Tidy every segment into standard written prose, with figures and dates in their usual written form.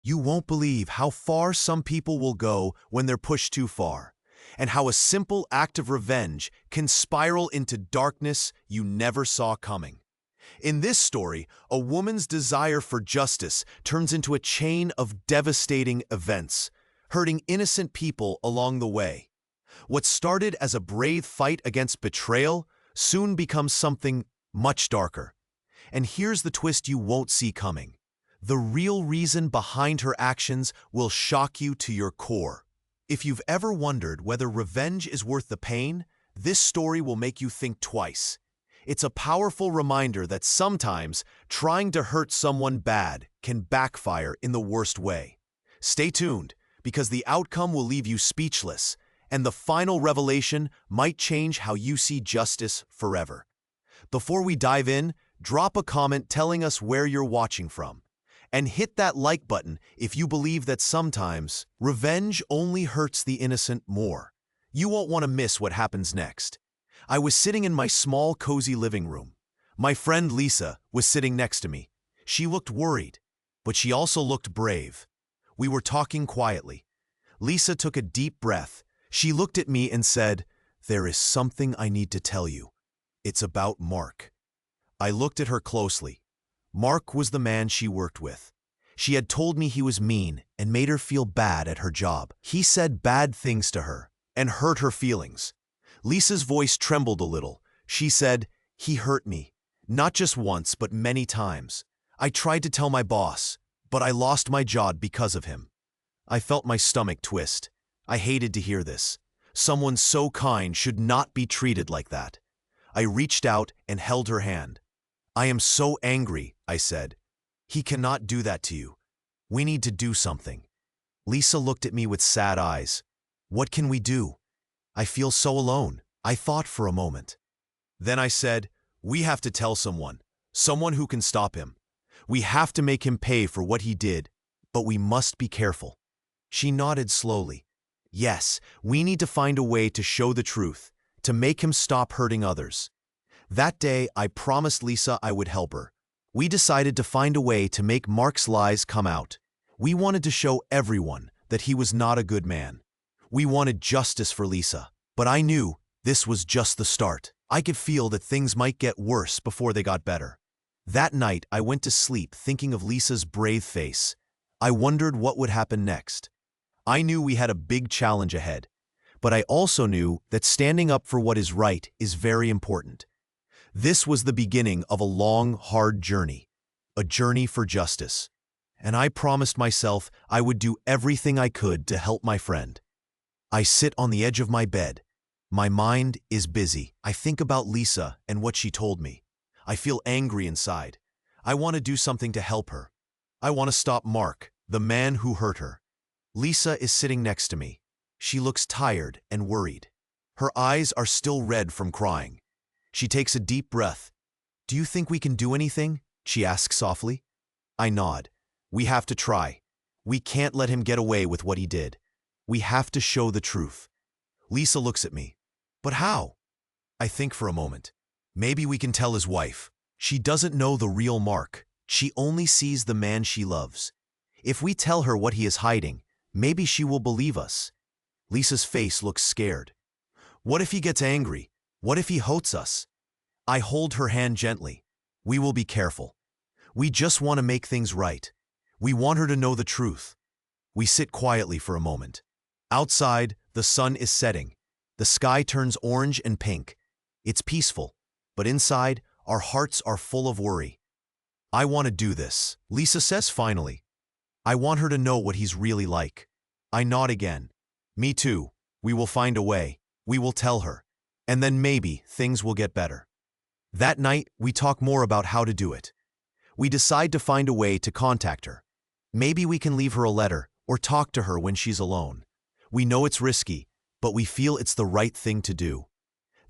You won't believe how far some people will go when they're pushed too far, and how a simple act of revenge can spiral into darkness you never saw coming. In this story, a woman's desire for justice turns into a chain of devastating events, hurting innocent people along the way. What started as a brave fight against betrayal soon becomes something much darker. And here's the twist you won't see coming. The real reason behind her actions will shock you to your core. If you've ever wondered whether revenge is worth the pain, this story will make you think twice. It's a powerful reminder that sometimes trying to hurt someone bad can backfire in the worst way. Stay tuned, because the outcome will leave you speechless, and the final revelation might change how you see justice forever. Before we dive in, drop a comment telling us where you're watching from. And hit that like button if you believe that sometimes revenge only hurts the innocent more. You won't want to miss what happens next. I was sitting in my small, cozy living room. My friend Lisa was sitting next to me. She looked worried, but she also looked brave. We were talking quietly. Lisa took a deep breath. She looked at me and said, "There is something I need to tell you. It's about Mark." I looked at her closely. Mark was the man she worked with. She had told me he was mean and made her feel bad at her job. He said bad things to her and hurt her feelings. Lisa's voice trembled a little. She said, "He hurt me, not just once, but many times. I tried to tell my boss, but I lost my job because of him." I felt my stomach twist. I hated to hear this. Someone so kind should not be treated like that. I reached out and held her hand. "I am so angry," I said. "He cannot do that to you. We need to do something." Lisa looked at me with sad eyes. "What can we do? I feel so alone." I thought for a moment. Then I said, "We have to tell someone who can stop him. We have to make him pay for what he did, but we must be careful." She nodded slowly. "Yes, we need to find a way to show the truth, to make him stop hurting others." That day, I promised Lisa I would help her. We decided to find a way to make Mark's lies come out. We wanted to show everyone that he was not a good man. We wanted justice for Lisa, but I knew this was just the start. I could feel that things might get worse before they got better. That night, I went to sleep thinking of Lisa's brave face. I wondered what would happen next. I knew we had a big challenge ahead, but I also knew that standing up for what is right is very important. This was the beginning of a long, hard journey, a journey for justice. And I promised myself I would do everything I could to help my friend. I sit on the edge of my bed. My mind is busy. I think about Lisa and what she told me. I feel angry inside. I want to do something to help her. I want to stop Mark, the man who hurt her. Lisa is sitting next to me. She looks tired and worried. Her eyes are still red from crying. She takes a deep breath. "Do you think we can do anything?" she asks softly. I nod. "We have to try. We can't let him get away with what he did. We have to show the truth." Lisa looks at me. "But how?" I think for a moment. "Maybe we can tell his wife. She doesn't know the real Mark. She only sees the man she loves. If we tell her what he is hiding, maybe she will believe us." Lisa's face looks scared. "What if he gets angry? What if he hates us?" I hold her hand gently. "We will be careful. We just want to make things right. We want her to know the truth." We sit quietly for a moment. Outside, the sun is setting. The sky turns orange and pink. It's peaceful, but inside, our hearts are full of worry. "I want to do this," Lisa says finally. "I want her to know what he's really like." I nod again. "Me too. We will find a way. We will tell her. And then maybe things will get better." That night, we talk more about how to do it. We decide to find a way to contact her. Maybe we can leave her a letter or talk to her when she's alone. We know it's risky, but we feel it's the right thing to do.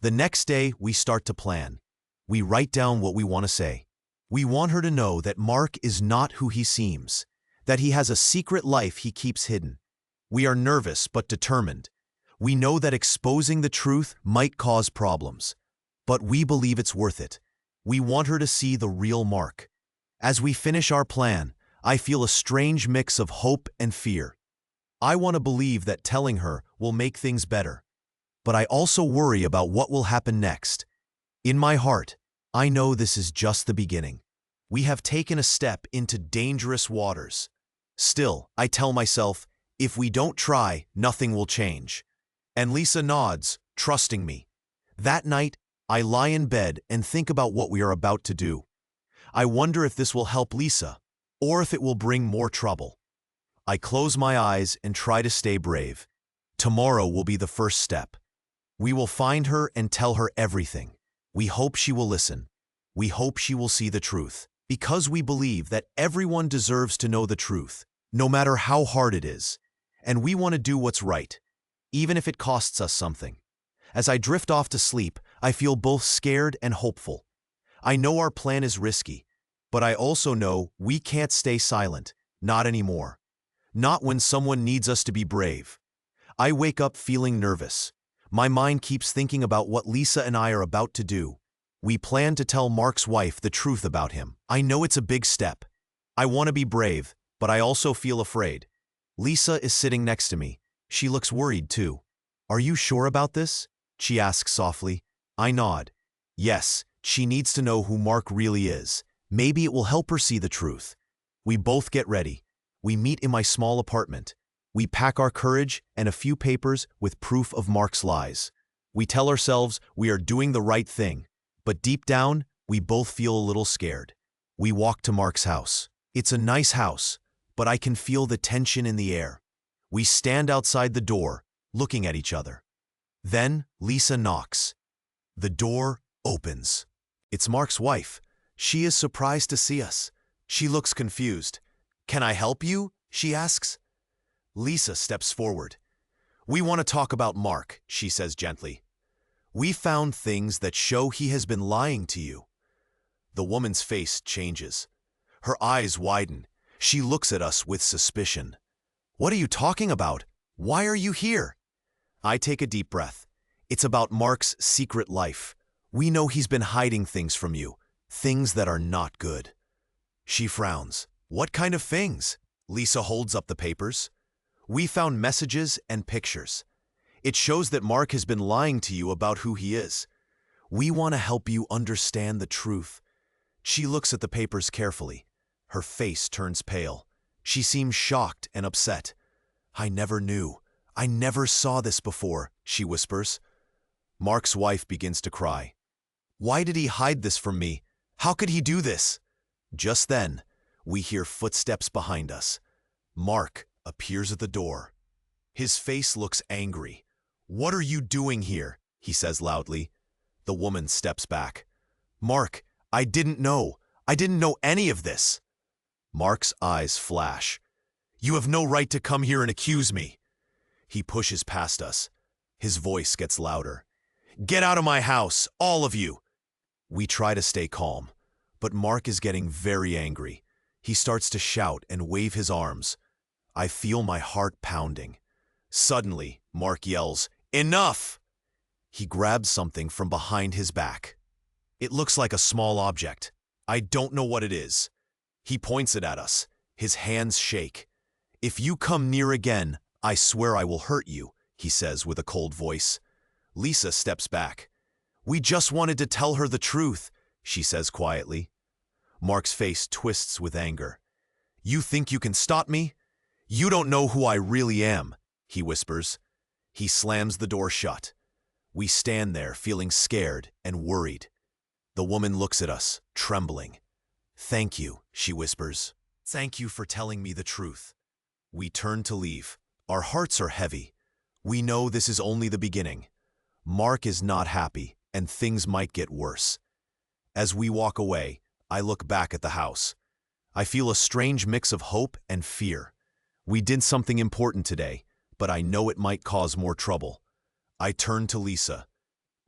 The next day, we start to plan. We write down what we want to say. We want her to know that Mark is not who he seems, that he has a secret life he keeps hidden. We are nervous but determined. We know that exposing the truth might cause problems, but we believe it's worth it. We want her to see the real Mark. As we finish our plan, I feel a strange mix of hope and fear. I want to believe that telling her will make things better, but I also worry about what will happen next. In my heart, I know this is just the beginning. We have taken a step into dangerous waters. Still, I tell myself, if we don't try, nothing will change. And Lisa nods, trusting me. That night, I lie in bed and think about what we are about to do. I wonder if this will help Lisa, or if it will bring more trouble. I close my eyes and try to stay brave. Tomorrow will be the first step. We will find her and tell her everything. We hope she will listen. We hope she will see the truth. Because we believe that everyone deserves to know the truth, no matter how hard it is. And we want to do what's right, even if it costs us something. As I drift off to sleep, I feel both scared and hopeful. I know our plan is risky, but I also know we can't stay silent, not anymore. Not when someone needs us to be brave. I wake up feeling nervous. My mind keeps thinking about what Lisa and I are about to do. We plan to tell Mark's wife the truth about him. I know it's a big step. I want to be brave, but I also feel afraid. Lisa is sitting next to me. She looks worried too. "Are you sure about this?" she asks softly. I nod. Yes, she needs to know who Mark really is. Maybe it will help her see the truth. We both get ready. We meet in my small apartment. We pack our courage and a few papers with proof of Mark's lies. We tell ourselves we are doing the right thing, but deep down, we both feel a little scared. We walk to Mark's house. It's a nice house, but I can feel the tension in the air. We stand outside the door, looking at each other. Then Lisa knocks. The door opens. It's Mark's wife. She is surprised to see us. She looks confused. "Can I help you?" she asks. Lisa steps forward. "We want to talk about Mark," she says gently. "We found things that show he has been lying to you." The woman's face changes. Her eyes widen. She looks at us with suspicion. "What are you talking about? Why are you here?" I take a deep breath. "It's about Mark's secret life. We know he's been hiding things from you, things that are not good." She frowns. "What kind of things?" Lisa holds up the papers. "We found messages and pictures. It shows that Mark has been lying to you about who he is. We want to help you understand the truth." She looks at the papers carefully. Her face turns pale. She seems shocked and upset. "I never knew. I never saw this before," she whispers. Mark's wife begins to cry. "Why did he hide this from me? How could he do this?" Just then, we hear footsteps behind us. Mark appears at the door. His face looks angry. "What are you doing here?" he says loudly. The woman steps back. "Mark, I didn't know. I didn't know any of this." Mark's eyes flash. "You have no right to come here and accuse me." He pushes past us. His voice gets louder. "Get out of my house, all of you!" We try to stay calm, but Mark is getting very angry. He starts to shout and wave his arms. I feel my heart pounding. Suddenly, Mark yells, "Enough!" He grabs something from behind his back. It looks like a small object. I don't know what it is. He points it at us. His hands shake. "If you come near again, I swear I will hurt you," he says with a cold voice. Lisa steps back. "We just wanted to tell her the truth," she says quietly. Mark's face twists with anger. "You think you can stop me? You don't know who I really am," he whispers. He slams the door shut. We stand there feeling scared and worried. The woman looks at us, trembling. "Thank you," she whispers. "Thank you for telling me the truth." We turn to leave. Our hearts are heavy. We know this is only the beginning. Mark is not happy, and things might get worse. As we walk away, I look back at the house. I feel a strange mix of hope and fear. We did something important today, but I know it might cause more trouble. I turn to Lisa.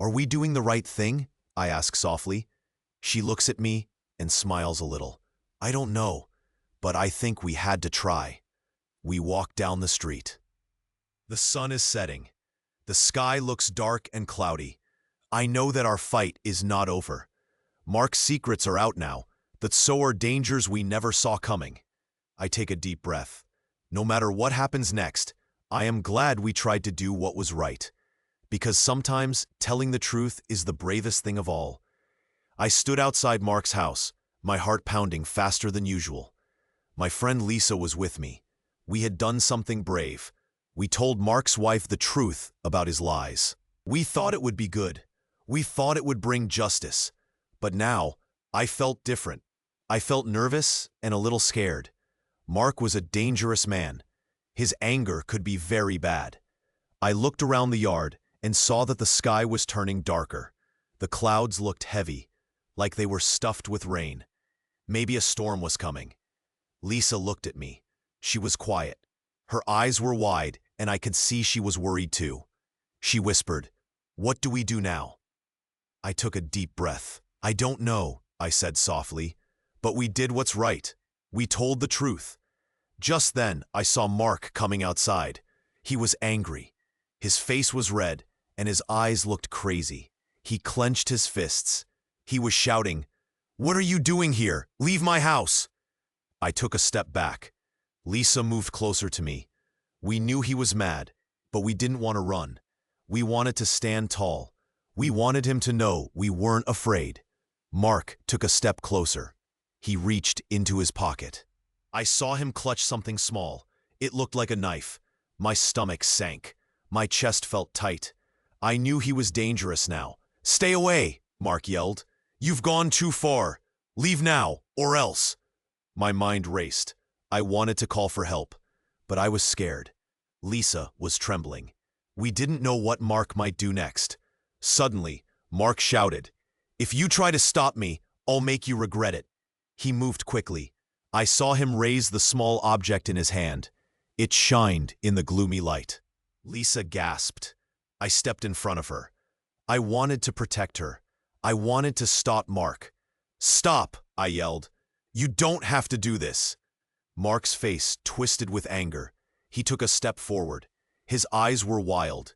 "Are we doing the right thing?" I ask softly. She looks at me and smiles a little. "I don't know, but I think we had to try." We walk down the street. The sun is setting. The sky looks dark and cloudy. I know that our fight is not over. Mark's secrets are out now, but so are dangers we never saw coming. I take a deep breath. No matter what happens next, I am glad we tried to do what was right. Because sometimes telling the truth is the bravest thing of all. I stood outside Mark's house, my heart pounding faster than usual. My friend Lisa was with me. We had done something brave. We told Mark's wife the truth about his lies. We thought it would be good. We thought it would bring justice. But now, I felt different. I felt nervous and a little scared. Mark was a dangerous man. His anger could be very bad. I looked around the yard and saw that the sky was turning darker. The clouds looked heavy, like they were stuffed with rain. Maybe a storm was coming. Lisa looked at me. She was quiet. Her eyes were wide, and I could see she was worried too. She whispered, "What do we do now?" I took a deep breath. "I don't know," I said softly, "but we did what's right. We told the truth." Just then, I saw Mark coming outside. He was angry. His face was red, and his eyes looked crazy. He clenched his fists. He was shouting, "What are you doing here? Leave my house!" I took a step back. Lisa moved closer to me. We knew he was mad, but we didn't want to run. We wanted to stand tall. We wanted him to know we weren't afraid. Mark took a step closer. He reached into his pocket. I saw him clutch something small. It looked like a knife. My stomach sank. My chest felt tight. I knew he was dangerous now. "Stay away!" Mark yelled. "You've gone too far. Leave now, or else." My mind raced. I wanted to call for help, but I was scared. Lisa was trembling. We didn't know what Mark might do next. Suddenly, Mark shouted, "If you try to stop me, I'll make you regret it." He moved quickly. I saw him raise the small object in his hand. It shined in the gloomy light. Lisa gasped. I stepped in front of her. I wanted to protect her. I wanted to stop Mark. "Stop!" I yelled. "You don't have to do this." Mark's face twisted with anger. He took a step forward. His eyes were wild.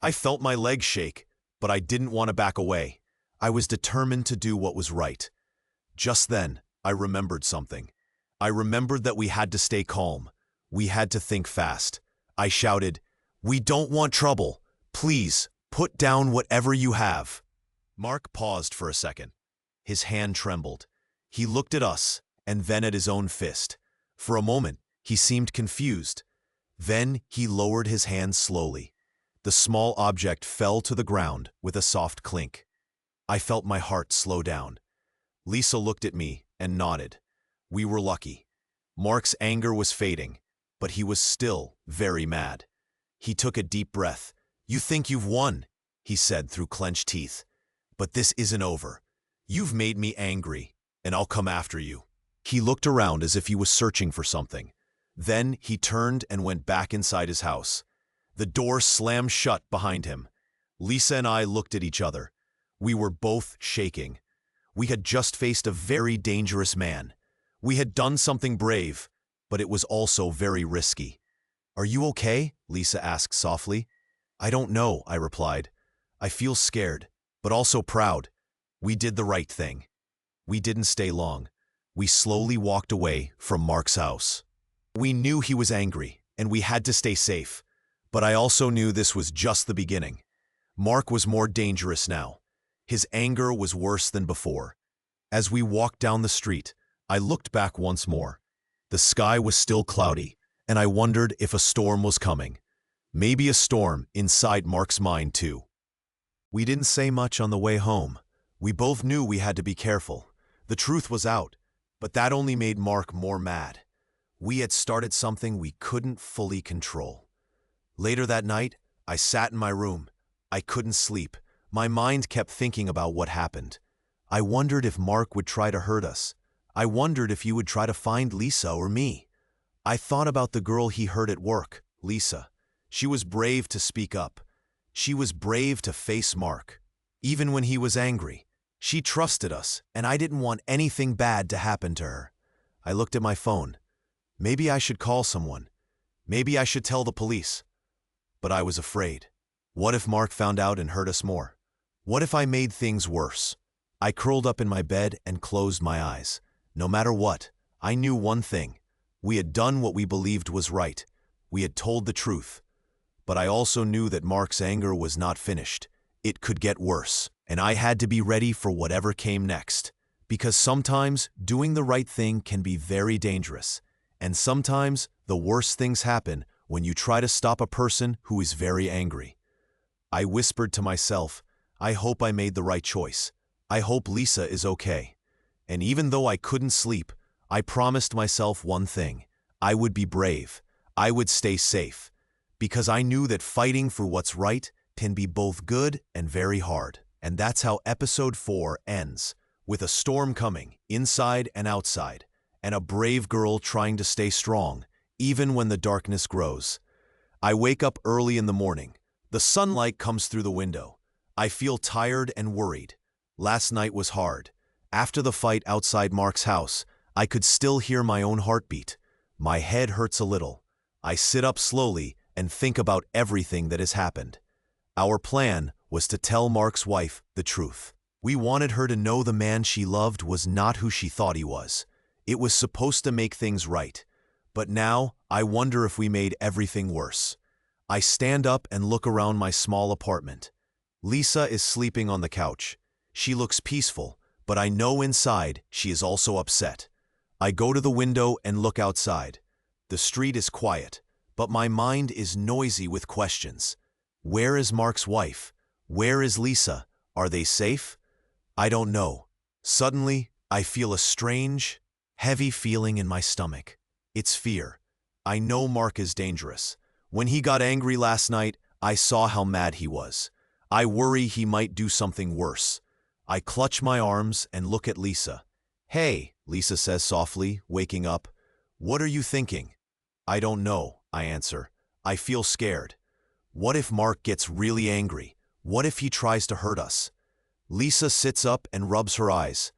I felt my legs shake, but I didn't want to back away. I was determined to do what was right. Just then, I remembered something. I remembered that we had to stay calm. We had to think fast. I shouted, "We don't want trouble. Please, put down whatever you have." Mark paused for a second. His hand trembled. He looked at us, and then at his own fist. For a moment, he seemed confused. Then he lowered his hand slowly. The small object fell to the ground with a soft clink. I felt my heart slow down. Lisa looked at me and nodded. We were lucky. Mark's anger was fading, but he was still very mad. He took a deep breath. "You think you've won," he said through clenched teeth. "But this isn't over. You've made me angry, and I'll come after you." He looked around as if he was searching for something. Then he turned and went back inside his house. The door slammed shut behind him. Lisa and I looked at each other. We were both shaking. We had just faced a very dangerous man. We had done something brave, but it was also very risky. "Are you okay?" Lisa asked softly. "I don't know," I replied. "I feel scared, but also proud. We did the right thing." We didn't stay long. We slowly walked away from Mark's house. We knew he was angry, and we had to stay safe. But I also knew this was just the beginning. Mark was more dangerous now. His anger was worse than before. As we walked down the street, I looked back once more. The sky was still cloudy, and I wondered if a storm was coming. Maybe a storm inside Mark's mind too. We didn't say much on the way home. We both knew we had to be careful. The truth was out, but that only made Mark more mad. We had started something we couldn't fully control. Later that night, I sat in my room. I couldn't sleep. My mind kept thinking about what happened. I wondered if Mark would try to hurt us. I wondered if he would try to find Lisa or me. I thought about the girl he hurt at work, Lisa. She was brave to speak up. She was brave to face Mark. Even when he was angry, she trusted us, and I didn't want anything bad to happen to her. I looked at my phone. Maybe I should call someone. Maybe I should tell the police. But I was afraid. What if Mark found out and hurt us more? What if I made things worse? I curled up in my bed and closed my eyes. No matter what, I knew one thing. We had done what we believed was right. We had told the truth. But I also knew that Mark's anger was not finished. It could get worse, and I had to be ready for whatever came next. Because sometimes doing the right thing can be very dangerous, and sometimes the worst things happen when you try to stop a person who is very angry. I whispered to myself, I hope I made the right choice. I hope Lisa is okay. And even though I couldn't sleep, I promised myself one thing. I would be brave. I would stay safe. Because I knew that fighting for what's right can be both good and very hard. And that's how episode 4 ends, with a storm coming, inside and outside, and a brave girl trying to stay strong, even when the darkness grows. I wake up early in the morning. The sunlight comes through the window. I feel tired and worried. Last night was hard. After the fight outside Mark's house, I could still hear my own heartbeat. My head hurts a little. I sit up slowly and think about everything that has happened. Our plan was to tell Mark's wife the truth. We wanted her to know the man she loved was not who she thought he was. It was supposed to make things right. But now, I wonder if we made everything worse. I stand up and look around my small apartment. Lisa is sleeping on the couch. She looks peaceful, but I know inside she is also upset. I go to the window and look outside. The street is quiet, but my mind is noisy with questions. Where is Mark's wife? Where is Lisa? Are they safe? I don't know. Suddenly, I feel a strange, heavy feeling in my stomach. It's fear. I know Mark is dangerous. When he got angry last night, I saw how mad he was. I worry he might do something worse. I clutch my arms and look at Lisa. Hey, Lisa says softly, waking up. What are you thinking? I don't know, I answer. I feel scared. What if Mark gets really angry? What if he tries to hurt us? Lisa sits up and rubs her eyes.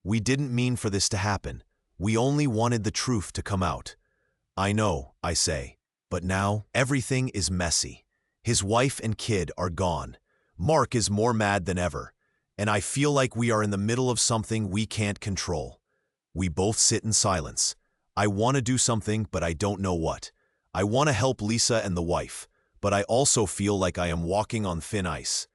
We didn't mean for this to happen. We only wanted the truth to come out. I know, I say. But now, everything is messy. His wife and kid are gone. Mark is more mad than ever. And I feel like we are in the middle of something we can't control. We both sit in silence. I want to do something, but I don't know what. I want to help Lisa and the wife, but I also feel like I am walking on thin ice.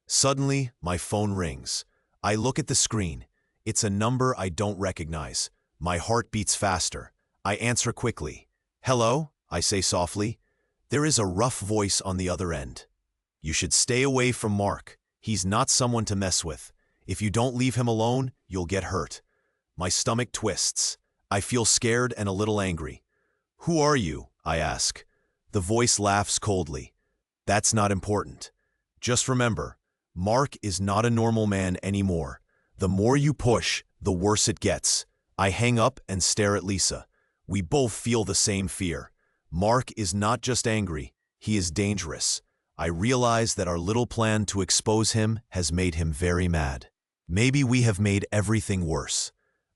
Suddenly, my phone rings. I look at the screen. It's a number I don't recognize. My heart beats faster. I answer quickly. Hello? I say softly. There is a rough voice on the other end. You should stay away from Mark. He's not someone to mess with. If you don't leave him alone, you'll get hurt. My stomach twists. I feel scared and a little angry. Who are you? I ask. The voice laughs coldly. That's not important. Just remember, Mark is not a normal man anymore. The more you push, the worse it gets. I hang up and stare at Lisa. We both feel the same fear. Mark is not just angry, he is dangerous. I realize that our little plan to expose him has made him very mad. Maybe we have made everything worse.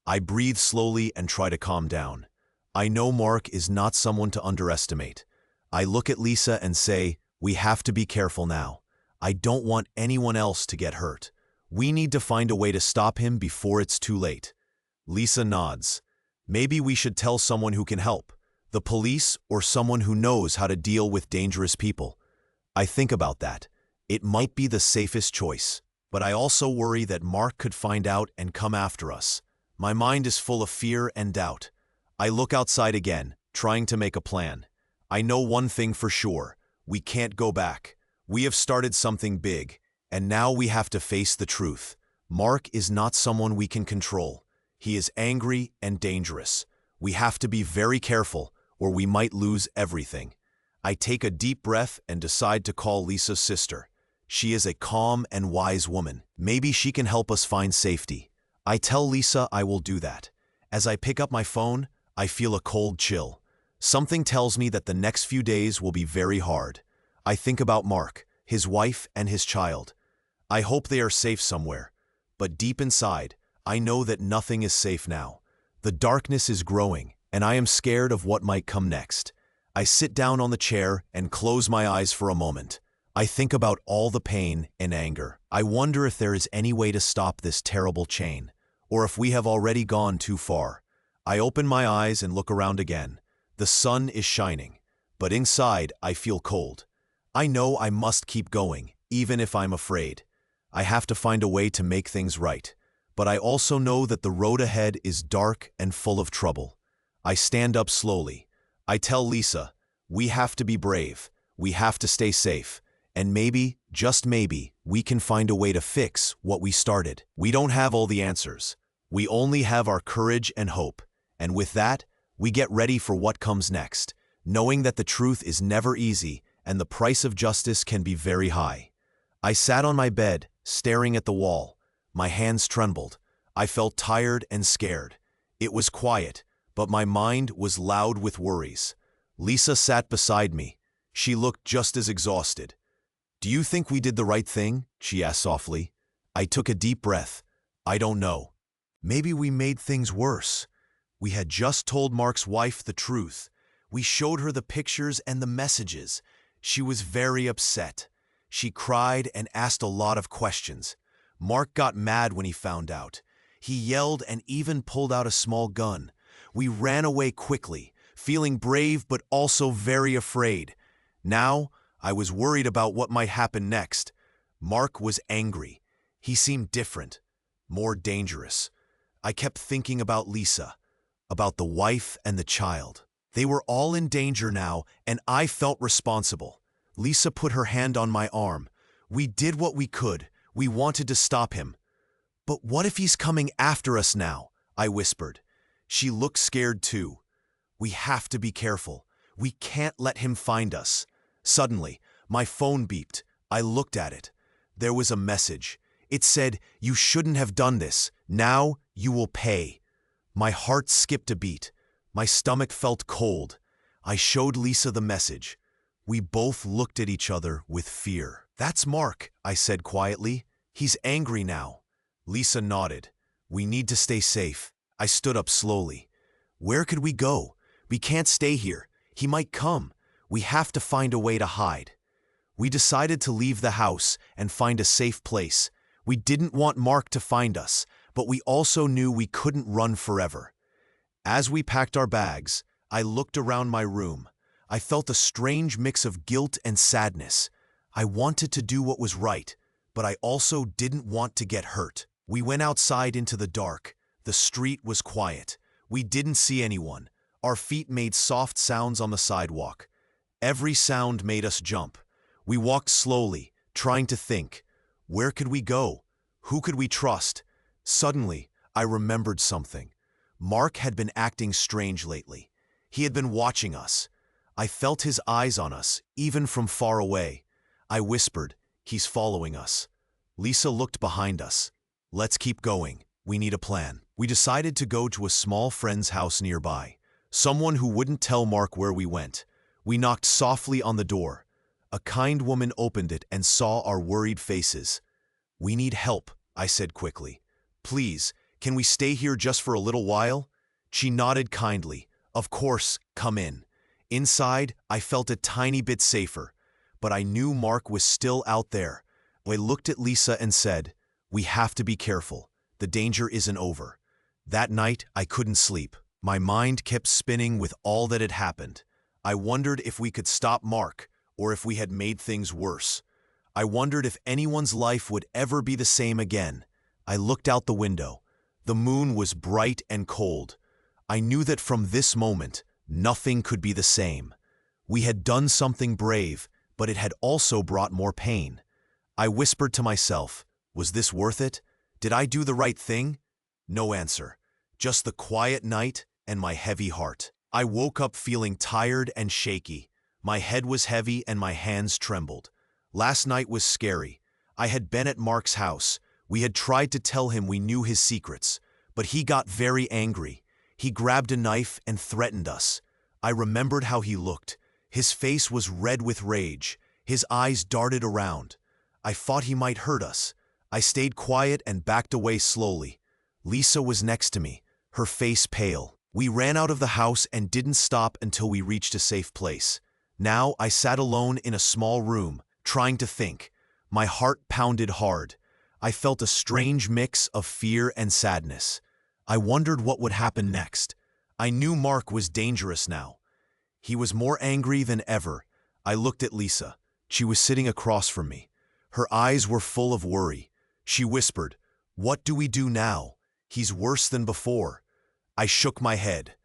I breathe slowly and try to calm down. I know Mark is not someone to underestimate. I look at Lisa and say, we have to be careful now. I don't want anyone else to get hurt. We need to find a way to stop him before it's too late. Lisa nods. Maybe we should tell someone who can help. The police or someone who knows how to deal with dangerous people. I think about that. It might be the safest choice, but I also worry that Mark could find out and come after us. My mind is full of fear and doubt. I look outside again, trying to make a plan. I know one thing for sure. We can't go back. We have started something big, and now we have to face the truth. Mark is not someone we can control. He is angry and dangerous. We have to be very careful, or we might lose everything. I take a deep breath and decide to call Lisa's sister. She is a calm and wise woman. Maybe she can help us find safety. I tell Lisa I will do that. As I pick up my phone, I feel a cold chill. Something tells me that the next few days will be very hard. I think about Mark, his wife, and his child. I hope they are safe somewhere. But deep inside, I know that nothing is safe now. The darkness is growing, and I am scared of what might come next. I sit down on the chair and close my eyes for a moment. I think about all the pain and anger. I wonder if there is any way to stop this terrible chain, or if we have already gone too far. I open my eyes and look around again. The sun is shining, but inside I feel cold. I know I must keep going, even if I'm afraid. I have to find a way to make things right. But I also know that the road ahead is dark and full of trouble. I stand up slowly. I tell Lisa, we have to be brave. We have to stay safe. And maybe, just maybe, we can find a way to fix what we started. We don't have all the answers. We only have our courage and hope. And with that, we get ready for what comes next, knowing that the truth is never easy and the price of justice can be very high. I sat on my bed, staring at the wall. My hands trembled. I felt tired and scared. It was quiet, but my mind was loud with worries. Lisa sat beside me. She looked just as exhausted. "Do you think we did the right thing?" she asked softly. I took a deep breath. I don't know. Maybe we made things worse. We had just told Mark's wife the truth. We showed her the pictures and the messages. She was very upset. She cried and asked a lot of questions. Mark got mad when he found out. He yelled and even pulled out a small gun. We ran away quickly, feeling brave but also very afraid. Now, I was worried about what might happen next. Mark was angry. He seemed different, more dangerous. I kept thinking about Lisa, about the wife and the child. They were all in danger now, and I felt responsible. Lisa put her hand on my arm. We did what we could. We wanted to stop him. "But what if he's coming after us now?" I whispered. She looked scared too. "We have to be careful. We can't let him find us." Suddenly, my phone beeped. I looked at it. There was a message. It said, "You shouldn't have done this. Now you will pay." My heart skipped a beat. My stomach felt cold. I showed Lisa the message. We both looked at each other with fear. "That's Mark," I said quietly. "He's angry now." Lisa nodded. "We need to stay safe." I stood up slowly. "Where could we go? We can't stay here. He might come. We have to find a way to hide." We decided to leave the house and find a safe place. We didn't want Mark to find us, but we also knew we couldn't run forever. As we packed our bags, I looked around my room. I felt a strange mix of guilt and sadness. I wanted to do what was right, but I also didn't want to get hurt. We went outside into the dark. The street was quiet. We didn't see anyone. Our feet made soft sounds on the sidewalk. Every sound made us jump. We walked slowly, trying to think. Where could we go? Who could we trust? Suddenly, I remembered something. Mark had been acting strange lately. He had been watching us. I felt his eyes on us, even from far away. I whispered, "He's following us." Lisa looked behind us. "Let's keep going. We need a plan." We decided to go to a small friend's house nearby, someone who wouldn't tell Mark where we went. We knocked softly on the door. A kind woman opened it and saw our worried faces. "We need help," I said quickly. "Please, can we stay here just for a little while?" She nodded kindly. "Of course, come in." Inside, I felt a tiny bit safer, but I knew Mark was still out there. I looked at Lisa and said, "We have to be careful. The danger isn't over." That night, I couldn't sleep. My mind kept spinning with all that had happened. I wondered if we could stop Mark, or if we had made things worse. I wondered if anyone's life would ever be the same again. I looked out the window. The moon was bright and cold. I knew that from this moment, nothing could be the same. We had done something brave, but it had also brought more pain. I whispered to myself, was this worth it? Did I do the right thing? No answer. Just the quiet night and my heavy heart. I woke up feeling tired and shaky. My head was heavy and my hands trembled. Last night was scary. I had been at Mark's house. We had tried to tell him we knew his secrets, but he got very angry. He grabbed a knife and threatened us. I remembered how he looked. His face was red with rage. His eyes darted around. I thought he might hurt us. I stayed quiet and backed away slowly. Lisa was next to me, her face pale. We ran out of the house and didn't stop until we reached a safe place. Now I sat alone in a small room, trying to think. My heart pounded hard. I felt a strange mix of fear and sadness. I wondered what would happen next. I knew Mark was dangerous now. He was more angry than ever. I looked at Lisa. She was sitting across from me. Her eyes were full of worry. She whispered, "What do we do now? He's worse than before." I shook my head.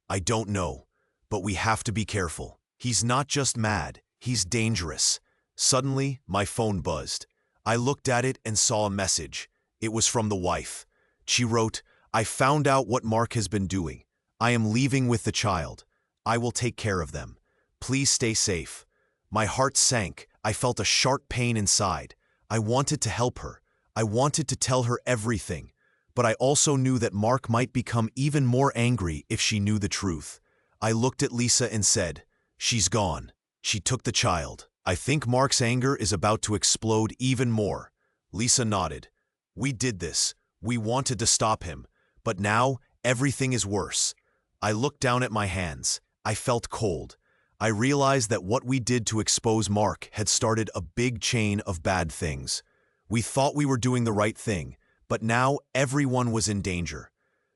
"I don't know, but we have to be careful. He's not just mad, he's dangerous." Suddenly, my phone buzzed. I looked at it and saw a message. It was from the wife. She wrote, "I found out what Mark has been doing. I am leaving with the child. I will take care of them. Please stay safe." My heart sank. I felt a sharp pain inside. I wanted to help her. I wanted to tell her everything. But I also knew that Mark might become even more angry if she knew the truth. I looked at Lisa and said, "She's gone. She took the child." I think Mark's anger is about to explode even more. Lisa nodded. "We did this. We wanted to stop him. But now, everything is worse." I looked down at my hands. I felt cold. I realized that what we did to expose Mark had started a big chain of bad things. We thought we were doing the right thing, but now everyone was in danger.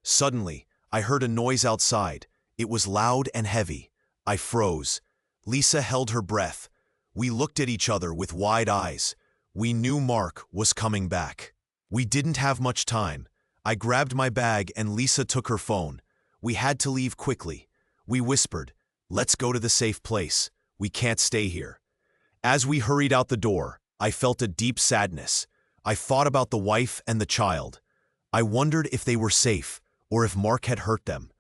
Suddenly, I heard a noise outside. It was loud and heavy. I froze. Lisa held her breath. We looked at each other with wide eyes. We knew Mark was coming back. We didn't have much time. I grabbed my bag and Lisa took her phone. We had to leave quickly. We whispered, "Let's go to the safe place. We can't stay here." As we hurried out the door, I felt a deep sadness. I thought about the wife and the child. I wondered if they were safe, or if Mark had hurt them.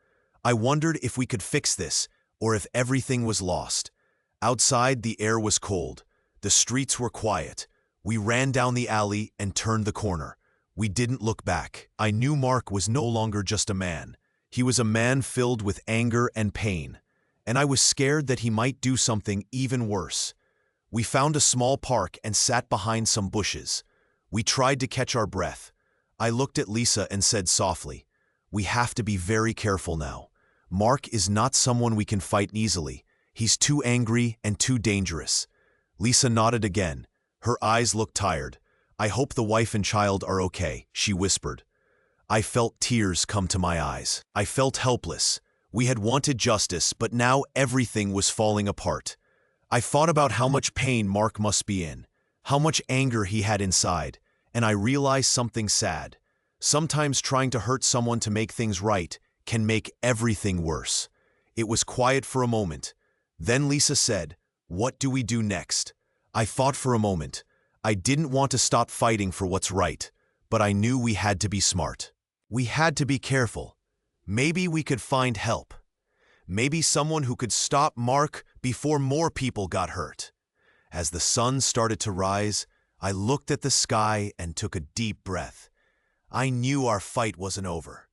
I wondered if we could fix this, or if everything was lost. Outside, the air was cold. The streets were quiet. We ran down the alley and turned the corner. We didn't look back. I knew Mark was no longer just a man. He was a man filled with anger and pain. And I was scared that he might do something even worse. We found a small park and sat behind some bushes. We tried to catch our breath. I looked at Lisa and said softly, "We have to be very careful now. Mark is not someone we can fight easily. He's too angry and too dangerous." Lisa nodded again. Her eyes looked tired. "I hope the wife and child are okay," she whispered. I felt tears come to my eyes. I felt helpless. We had wanted justice, but now everything was falling apart. I thought about how much pain Mark must be in, how much anger he had inside, and I realized something sad. Sometimes trying to hurt someone to make things right can make everything worse. It was quiet for a moment. Then Lisa said, "What do we do next?" I thought for a moment. I didn't want to stop fighting for what's right, but I knew we had to be smart. We had to be careful. Maybe we could find help. Maybe someone who could stop Mark before more people got hurt. As the sun started to rise, I looked at the sky and took a deep breath. I knew our fight wasn't over,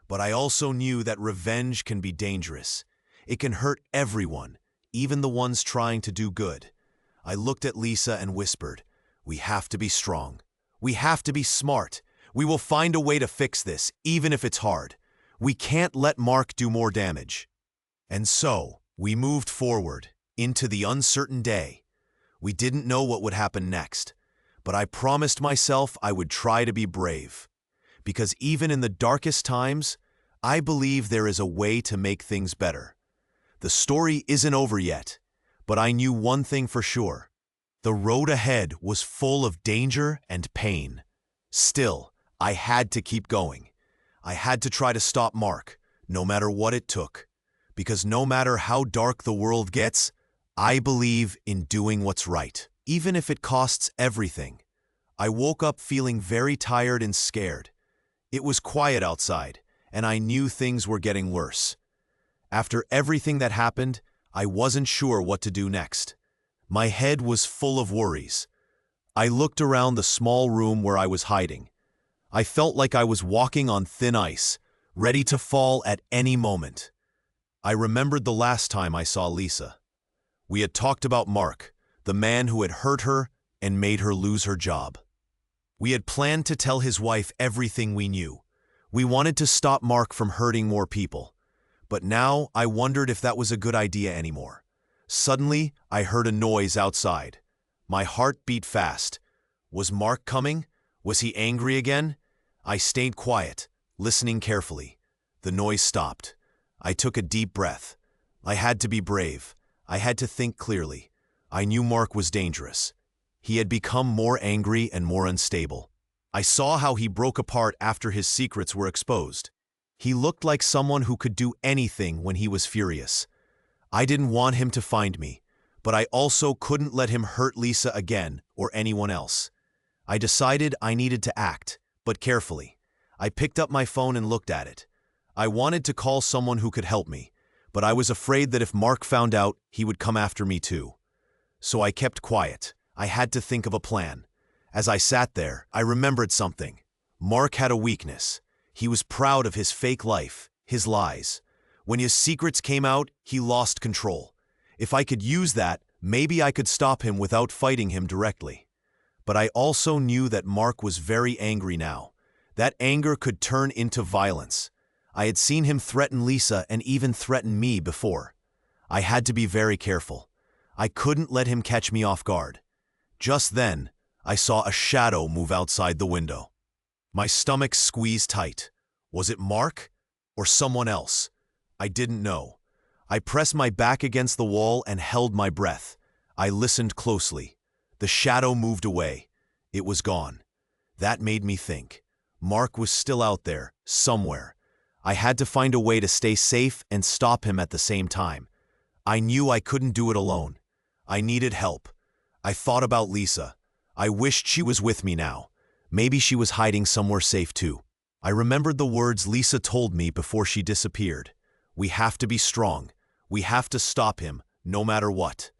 but I also knew that revenge can be dangerous. It can hurt everyone, even the ones trying to do good. I looked at Lisa and whispered, "We have to be strong. We have to be smart. We will find a way to fix this, even if it's hard. We can't let Mark do more damage." And so, we moved forward, into the uncertain day. We didn't know what would happen next, but I promised myself I would try to be brave. Because even in the darkest times, I believe there is a way to make things better. The story isn't over yet, but I knew one thing for sure. The road ahead was full of danger and pain. Still, I had to keep going. I had to try to stop Mark, no matter what it took. Because no matter how dark the world gets, I believe in doing what's right, even if it costs everything. I woke up feeling very tired and scared. It was quiet outside, and I knew things were getting worse. After everything that happened, I wasn't sure what to do next. My head was full of worries. I looked around the small room where I was hiding. I felt like I was walking on thin ice, ready to fall at any moment. I remembered the last time I saw Lisa. We had talked about Mark, the man who had hurt her and made her lose her job. We had planned to tell his wife everything we knew. We wanted to stop Mark from hurting more people. But now I wondered if that was a good idea anymore. Suddenly, I heard a noise outside. My heart beat fast. Was Mark coming? Was he angry again? I stayed quiet, listening carefully. The noise stopped. I took a deep breath. I had to be brave. I had to think clearly. I knew Mark was dangerous. He had become more angry and more unstable. I saw how he broke apart after his secrets were exposed. He looked like someone who could do anything when he was furious. I didn't want him to find me, but I also couldn't let him hurt Lisa again or anyone else. I decided I needed to act, but carefully. I picked up my phone and looked at it. I wanted to call someone who could help me, but I was afraid that if Mark found out, he would come after me too. So I kept quiet. I had to think of a plan. As I sat there, I remembered something. Mark had a weakness. He was proud of his fake life, his lies. When his secrets came out, he lost control. If I could use that, maybe I could stop him without fighting him directly. But I also knew that Mark was very angry now. That anger could turn into violence. I had seen him threaten Lisa and even threaten me before. I had to be very careful. I couldn't let him catch me off guard. Just then, I saw a shadow move outside the window. My stomach squeezed tight. Was it Mark or someone else? I didn't know. I pressed my back against the wall and held my breath. I listened closely. The shadow moved away. It was gone. That made me think. Mark was still out there, somewhere. I had to find a way to stay safe and stop him at the same time. I knew I couldn't do it alone. I needed help. I thought about Lisa. I wished she was with me now. Maybe she was hiding somewhere safe too. I remembered the words Lisa told me before she disappeared. We have to be strong. We have to stop him, no matter what.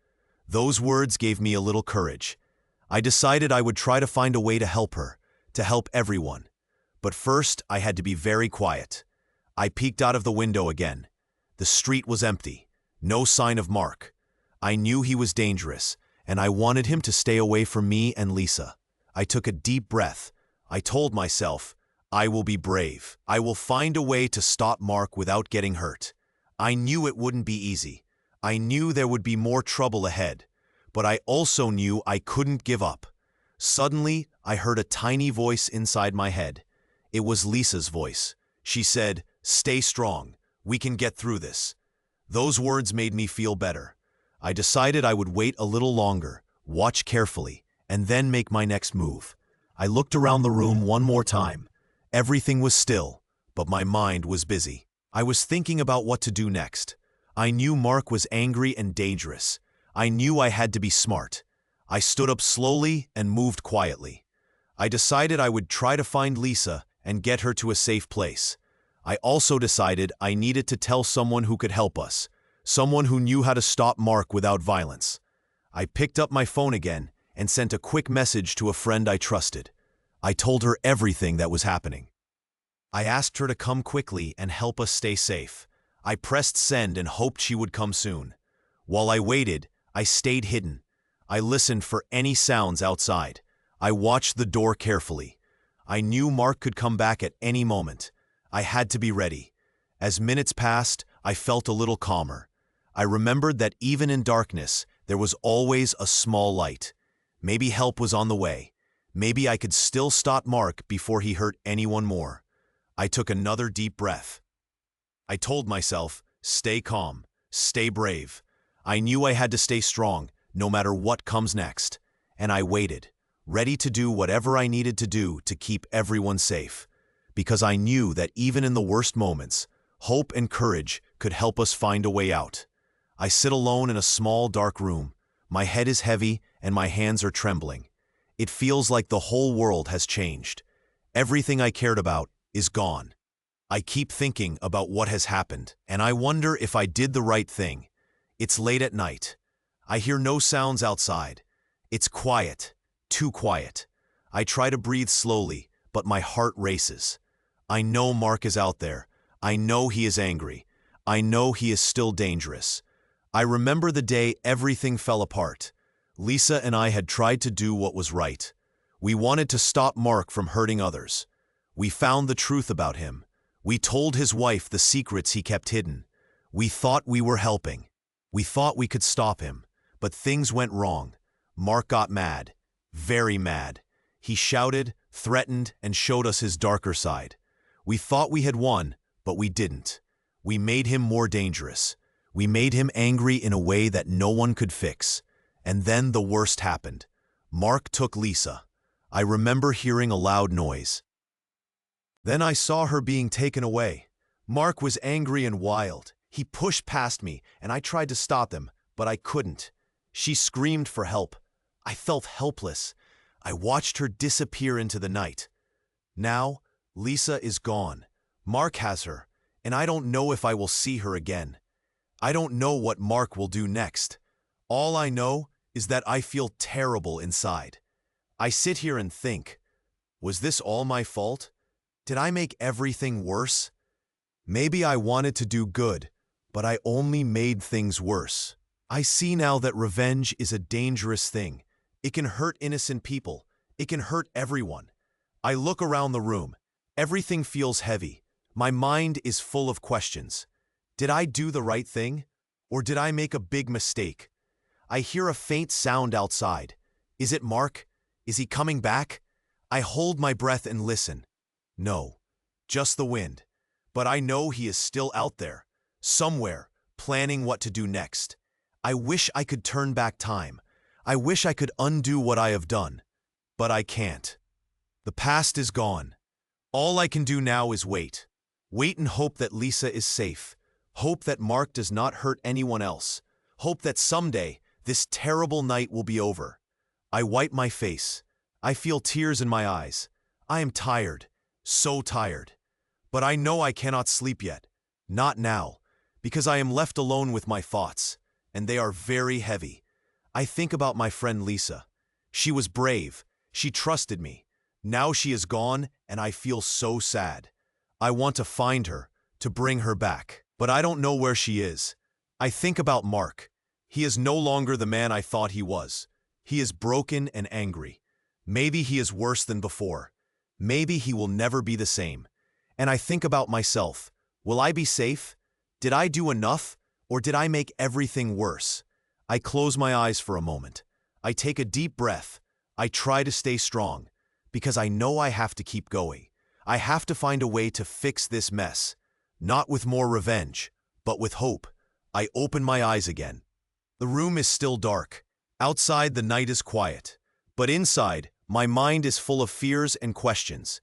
Those words gave me a little courage. I decided I would try to find a way to help her, to help everyone. But first, I had to be very quiet. I peeked out of the window again. The street was empty. No sign of Mark. I knew he was dangerous, and I wanted him to stay away from me and Lisa. I took a deep breath. I told myself, I will be brave. I will find a way to stop Mark without getting hurt. I knew it wouldn't be easy. I knew there would be more trouble ahead. But I also knew I couldn't give up. Suddenly, I heard a tiny voice inside my head. It was Lisa's voice. She said, "Stay strong. We can get through this." Those words made me feel better. I decided I would wait a little longer, watch carefully, and then make my next move. I looked around the room one more time. Everything was still, but my mind was busy. I was thinking about what to do next. I knew Mark was angry and dangerous. I knew I had to be smart. I stood up slowly and moved quietly. I decided I would try to find Lisa and get her to a safe place. I also decided I needed to tell someone who could help us, someone who knew how to stop Mark without violence. I picked up my phone again and sent a quick message to a friend I trusted. I told her everything that was happening. I asked her to come quickly and help us stay safe. I pressed send and hoped she would come soon. While I waited, I stayed hidden. I listened for any sounds outside. I watched the door carefully. I knew Mark could come back at any moment. I had to be ready. As minutes passed, I felt a little calmer. I remembered that even in darkness, there was always a small light. Maybe help was on the way. Maybe I could still stop Mark before he hurt anyone more. I took another deep breath. I told myself, stay calm, stay brave. I knew I had to stay strong, no matter what comes next. And I waited, ready to do whatever I needed to do to keep everyone safe. Because I knew that even in the worst moments, hope and courage could help us find a way out. I sit alone in a small, dark room. My head is heavy and my hands are trembling. It feels like the whole world has changed. Everything I cared about is gone. I keep thinking about what has happened, and I wonder if I did the right thing. It's late at night. I hear no sounds outside. It's quiet, too quiet. I try to breathe slowly, but my heart races. I know Mark is out there. I know he is angry. I know he is still dangerous. I remember the day everything fell apart. Lisa and I had tried to do what was right. We wanted to stop Mark from hurting others. We found the truth about him. We told his wife the secrets he kept hidden. We thought we were helping. We thought we could stop him. But things went wrong. Mark got mad. Very mad. He shouted, threatened, and showed us his darker side. We thought we had won, but we didn't. We made him more dangerous. We made him angry in a way that no one could fix. And then the worst happened. Mark took Lisa. I remember hearing a loud noise. Then I saw her being taken away. Mark was angry and wild. He pushed past me, and I tried to stop him, but I couldn't. She screamed for help. I felt helpless. I watched her disappear into the night. Now, Lisa is gone. Mark has her, and I don't know if I will see her again. I don't know what Mark will do next. All I know is that I feel terrible inside. I sit here and think, was this all my fault? Did I make everything worse? Maybe I wanted to do good, but I only made things worse. I see now that revenge is a dangerous thing. It can hurt innocent people. It can hurt everyone. I look around the room. Everything feels heavy. My mind is full of questions. Did I do the right thing? Or did I make a big mistake? I hear a faint sound outside. Is it Mark? Is he coming back? I hold my breath and listen. No, just the wind. But I know he is still out there, somewhere, planning what to do next. I wish I could turn back time. I wish I could undo what I have done. But I can't. The past is gone. All I can do now is wait. Wait and hope that Lisa is safe. Hope that Mark does not hurt anyone else. Hope that someday this terrible night will be over. I wipe my face. I feel tears in my eyes. I am tired. So tired. But I know I cannot sleep yet. Not now. Because I am left alone with my thoughts. And they are very heavy. I think about my friend Lisa. She was brave. She trusted me. Now she is gone, and I feel so sad. I want to find her, to bring her back. But I don't know where she is. I think about Mark. He is no longer the man I thought he was. He is broken and angry. Maybe he is worse than before. Maybe he will never be the same. And I think about myself. Will I be safe? Did I do enough? Or did I make everything worse? I close my eyes for a moment. I take a deep breath. I try to stay strong. Because I know I have to keep going. I have to find a way to fix this mess. Not with more revenge, but with hope. I open my eyes again. The room is still dark. Outside, the night is quiet. But inside, my mind is full of fears and questions.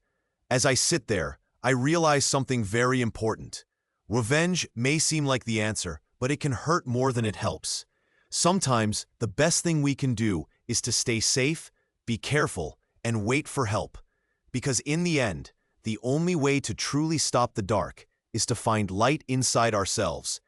As I sit there, I realize something very important. Revenge may seem like the answer, but it can hurt more than it helps. Sometimes, the best thing we can do is to stay safe, be careful, and wait for help. Because in the end, the only way to truly stop the dark is to find light inside ourselves.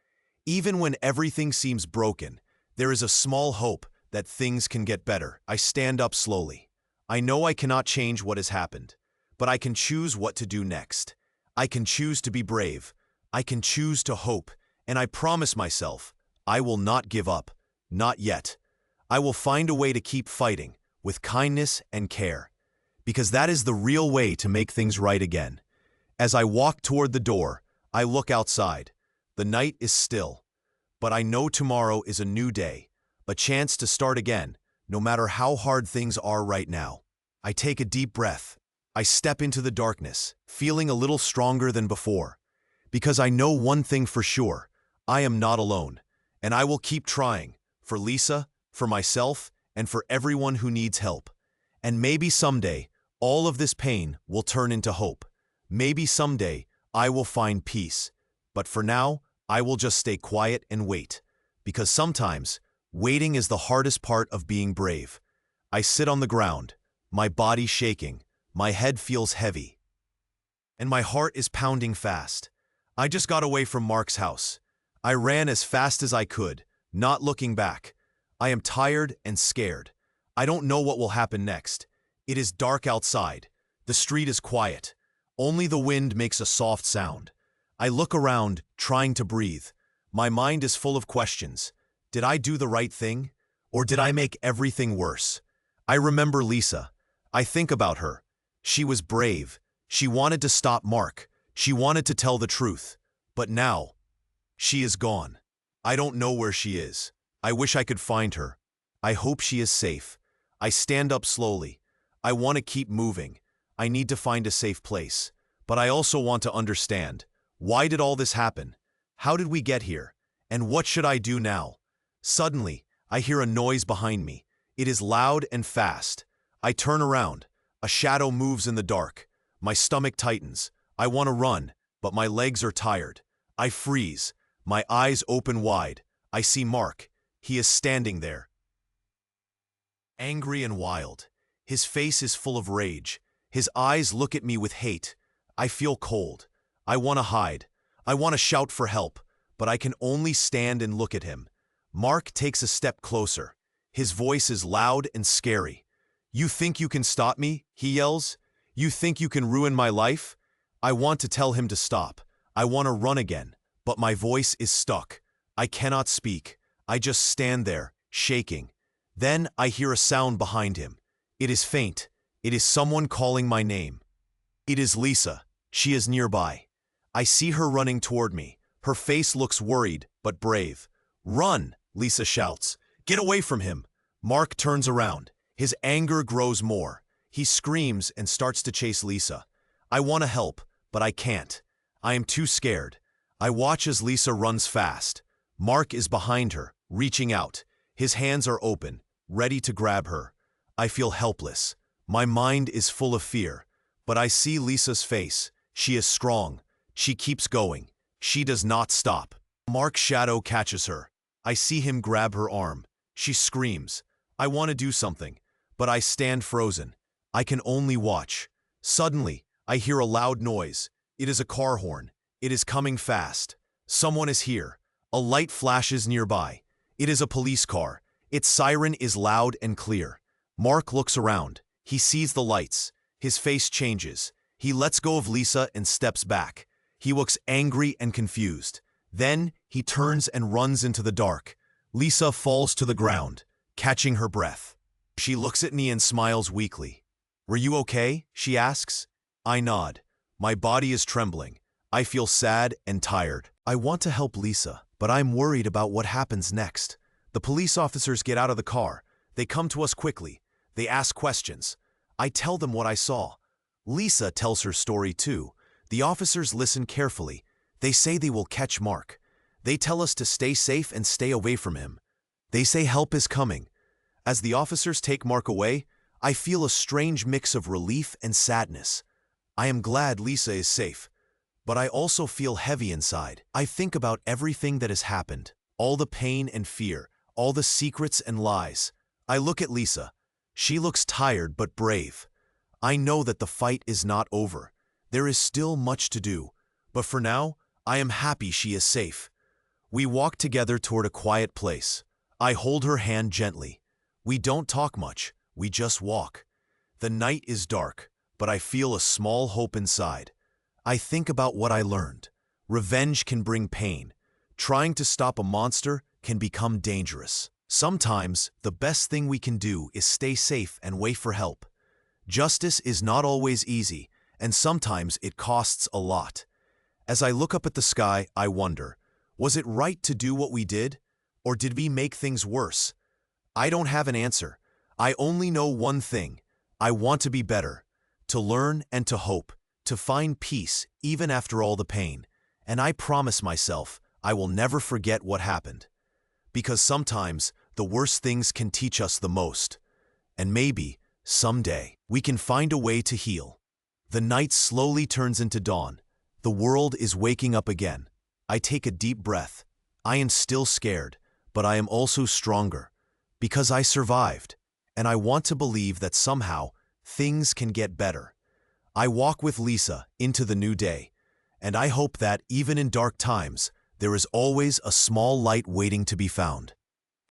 Even when everything seems broken, there is a small hope that things can get better. I stand up slowly. I know I cannot change what has happened, but I can choose what to do next. I can choose to be brave. I can choose to hope, and I promise myself, I will not give up. Not yet. I will find a way to keep fighting, with kindness and care. Because that is the real way to make things right again. As I walk toward the door, I look outside. The night is still. But I know tomorrow is a new day, a chance to start again, no matter how hard things are right now. I take a deep breath. I step into the darkness, feeling a little stronger than before. Because I know one thing for sure, I am not alone. And I will keep trying, for Lisa, for myself, and for everyone who needs help. And maybe someday, all of this pain will turn into hope. Maybe someday, I will find peace. But for now, I will just stay quiet and wait. Because sometimes, waiting is the hardest part of being brave. I sit on the ground, my body shaking, my head feels heavy. And my heart is pounding fast. I just got away from Mark's house. I ran as fast as I could, not looking back. I am tired and scared. I don't know what will happen next. It is dark outside. The street is quiet. Only the wind makes a soft sound. I look around, trying to breathe. My mind is full of questions. Did I do the right thing? Or did I make everything worse? I remember Lisa. I think about her. She was brave. She wanted to stop Mark. She wanted to tell the truth. But now, she is gone. I don't know where she is. I wish I could find her. I hope she is safe. I stand up slowly. I want to keep moving. I need to find a safe place. But I also want to understand. Why did all this happen? How did we get here? And what should I do now? Suddenly, I hear a noise behind me. It is loud and fast. I turn around. A shadow moves in the dark. My stomach tightens. I want to run, but my legs are tired. I freeze. My eyes open wide. I see Mark. He is standing there, angry and wild. His face is full of rage. His eyes look at me with hate. I feel cold. I want to hide. I want to shout for help, but I can only stand and look at him. Mark takes a step closer. His voice is loud and scary. "You think you can stop me?" he yells. "You think you can ruin my life?" I want to tell him to stop. I want to run again, but my voice is stuck. I cannot speak. I just stand there, shaking. Then I hear a sound behind him. It is faint. It is someone calling my name. It is Lisa. She is nearby. I see her running toward me. Her face looks worried, but brave. "Run!" Lisa shouts. "Get away from him!" Mark turns around. His anger grows more. He screams and starts to chase Lisa. I want to help, but I can't. I am too scared. I watch as Lisa runs fast. Mark is behind her, reaching out. His hands are open, ready to grab her. I feel helpless. My mind is full of fear. But I see Lisa's face. She is strong. She keeps going. She does not stop. Mark's shadow catches her. I see him grab her arm. She screams. I want to do something, but I stand frozen. I can only watch. Suddenly, I hear a loud noise. It is a car horn. It is coming fast. Someone is here. A light flashes nearby. It is a police car. Its siren is loud and clear. Mark looks around. He sees the lights. His face changes. He lets go of Lisa and steps back. He looks angry and confused. Then he turns and runs into the dark. Lisa falls to the ground, catching her breath. She looks at me and smiles weakly. "Were you okay?" she asks. I nod. My body is trembling. I feel sad and tired. I want to help Lisa, but I'm worried about what happens next. The police officers get out of the car. They come to us quickly. They ask questions. I tell them what I saw. Lisa tells her story too. The officers listen carefully. They say they will catch Mark. They tell us to stay safe and stay away from him. They say help is coming. As the officers take Mark away, I feel a strange mix of relief and sadness. I am glad Lisa is safe, but I also feel heavy inside. I think about everything that has happened, all the pain and fear, all the secrets and lies. I look at Lisa. She looks tired but brave. I know that the fight is not over. There is still much to do, but for now, I am happy she is safe. We walk together toward a quiet place. I hold her hand gently. We don't talk much, we just walk. The night is dark, but I feel a small hope inside. I think about what I learned. Revenge can bring pain. Trying to stop a monster can become dangerous. Sometimes, the best thing we can do is stay safe and wait for help. Justice is not always easy, and sometimes it costs a lot. As I look up at the sky, I wonder, was it right to do what we did? Or did we make things worse? I don't have an answer. I only know one thing. I want to be better, to learn and to hope, to find peace even after all the pain. And I promise myself I will never forget what happened. Because sometimes the worst things can teach us the most. And maybe, someday, we can find a way to heal. The night slowly turns into dawn. The world is waking up again. I take a deep breath. I am still scared, but I am also stronger. Because I survived. And I want to believe that somehow, things can get better. I walk with Lisa into the new day. And I hope that, even in dark times, there is always a small light waiting to be found.